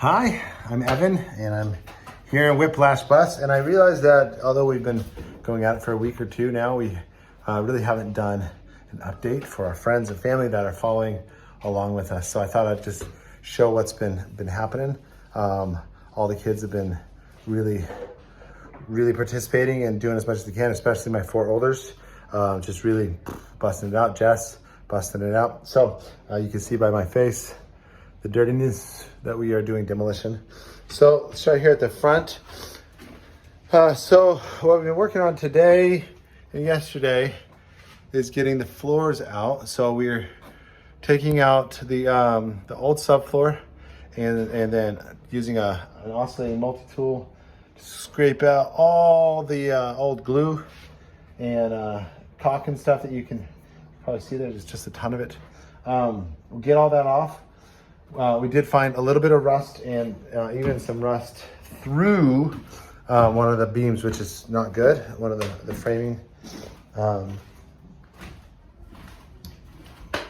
Hi, I'm Evan, and I'm here in Whiplash Bus, and I realized that although we've been going at it for a week or two now, we really haven't done an update for our friends and family that are following along with us. So I thought I'd just show what's been happening. All the kids have been really participating and doing as much as they can, especially my four olders, just really busting it out. Jess busting it out. So you can see by my face the dirtiness that we are doing demolition. So let's start here at the front. So what we've been working on today and yesterday is getting the floors out. So we're taking out the old subfloor and then using an oscillating multi-tool to scrape out all the old glue and caulk and stuff that you can probably see there. There's just a ton of it. We'll get all that off. We did find a little bit of rust and even some rust through one of the beams, which is not good. One of the framing part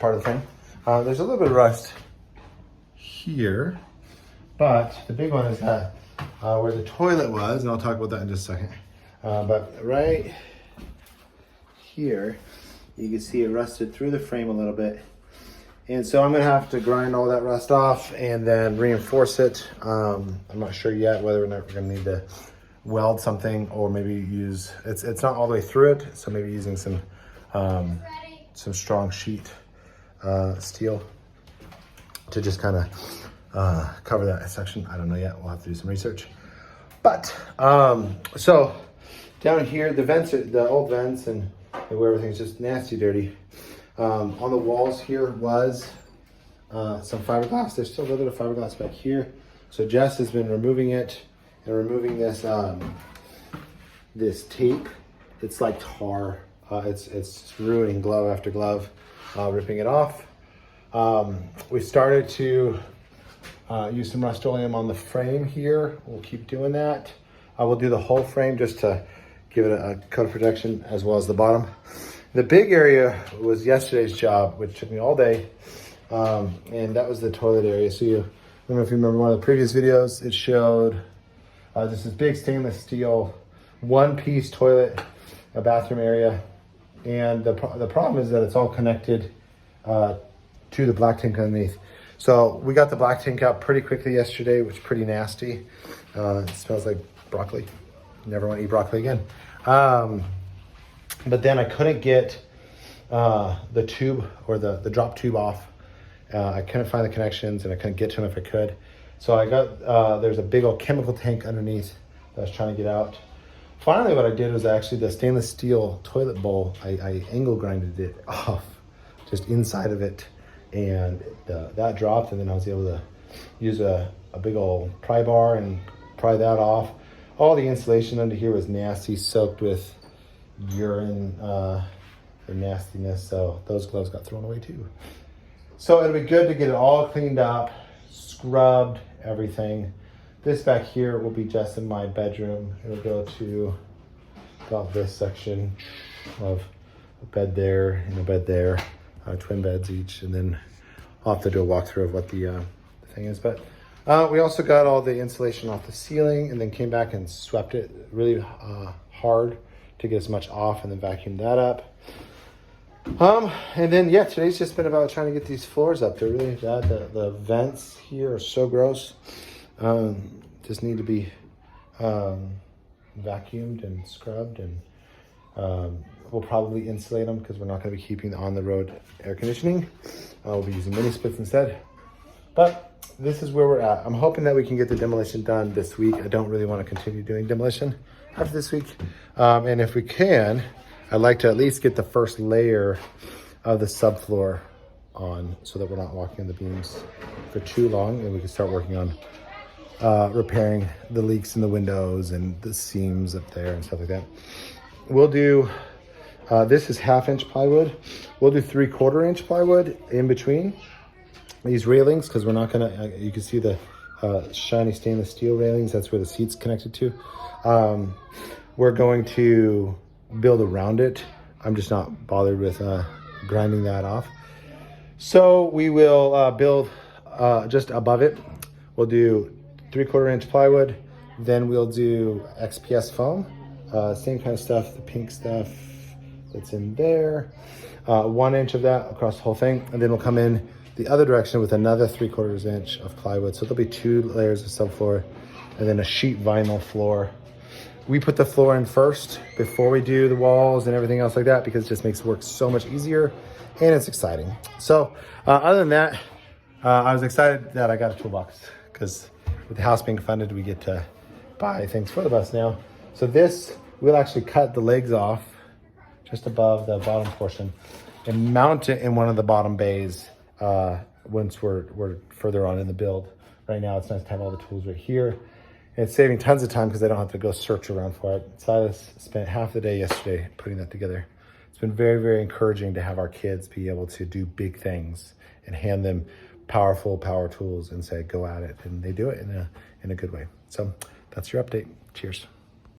of the frame. There's a little bit of rust here, but the big one is that where the toilet was, and I'll talk about that in just a second. But right here, you can see it rusted through the frame a little bit. And so I'm gonna have to grind all that rust off and then reinforce it. I'm not sure yet whether or not we're gonna need to weld something or maybe use, it's not all the way through it, so maybe using some strong sheet steel to just kind of cover that section. I don't know yet, we'll have to do some research. But, so down here, the vents, the old vents and where everything's just nasty dirty. On the walls here was some fiberglass. There's still a little bit of fiberglass back here. So Jess has been removing it and removing this this tape. It's like tar. It's ruining glove after glove, ripping it off. We started to use some Rust-Oleum on the frame here. We'll keep doing that. I will do the whole frame just to give it a coat of protection as well as the bottom. The big area was yesterday's job, which took me all day, and that was the toilet area. So I don't know if you remember one of the previous videos, it showed this is big stainless steel, one-piece toilet, a bathroom area, and the problem is that it's all connected to the black tank underneath. So we got the black tank out pretty quickly yesterday, which is pretty nasty. It smells like broccoli. Never want to eat broccoli again. But then I couldn't get the tube or the drop tube off. I couldn't find the connections and I couldn't get to them if I could. So I got, there's a big old chemical tank underneath that I was trying to get out. Finally, what I did was actually the stainless steel toilet bowl, I angle grinded it off, just inside of it. And that dropped, and then I was able to use a big old pry bar and pry that off. All the insulation under here was nasty, soaked with urine or nastiness, so those gloves got thrown away too. So it'll be good to get it all cleaned up, scrubbed, everything. This back here will be just in my bedroom. It'll go to about this section of a bed there and a bed there, twin beds each, and then I'll have to do a walkthrough of what the thing is. But we also got all the insulation off the ceiling and then came back and swept it really hard to get as much off and then vacuum that up. And then, yeah, today's just been about trying to get these floors up. They're really bad. The vents here are so gross. Just need to be vacuumed and scrubbed, and we'll probably insulate them because we're not going to be keeping the on-the-road air conditioning. We'll be using mini splits instead. But this is where we're at. I'm hoping that we can get the demolition done this week. I don't really want to continue doing demolition after this week. And if we can, I'd like to at least get the first layer of the subfloor on so that we're not walking on the beams for too long, and we can start working on repairing the leaks in the windows and the seams up there and stuff like that. We'll do, this is 1/2-inch plywood. We'll do 3/4 inch plywood in between these railings, because we're not gonna, you can see the shiny stainless steel railings. That's where the seat's connected to. We're going to build around it. I'm just not bothered with grinding that off. So we will build just above it. We'll do 3/4 inch plywood. Then we'll do XPS foam, same kind of stuff, the pink stuff that's in there. 1 inch of that across the whole thing. And then we'll come in the other direction with another 3/4 inch of plywood. So there'll be 2 layers of subfloor and then a sheet vinyl floor. We put the floor in first before we do the walls and everything else like that, because it just makes work so much easier and it's exciting. So other than that, I was excited that I got a toolbox, because with the house being funded, we get to buy things for the bus now. So this, we'll actually cut the legs off just above the bottom portion and mount it in one of the bottom bays once we're further on in the build. Right now, it's nice to have all the tools right here. And it's saving tons of time because I don't have to go search around for it. Silas spent half the day yesterday putting that together. It's been very, very encouraging to have our kids be able to do big things and hand them powerful power tools and say, go at it. And they do it in a good way. So that's your update. Cheers.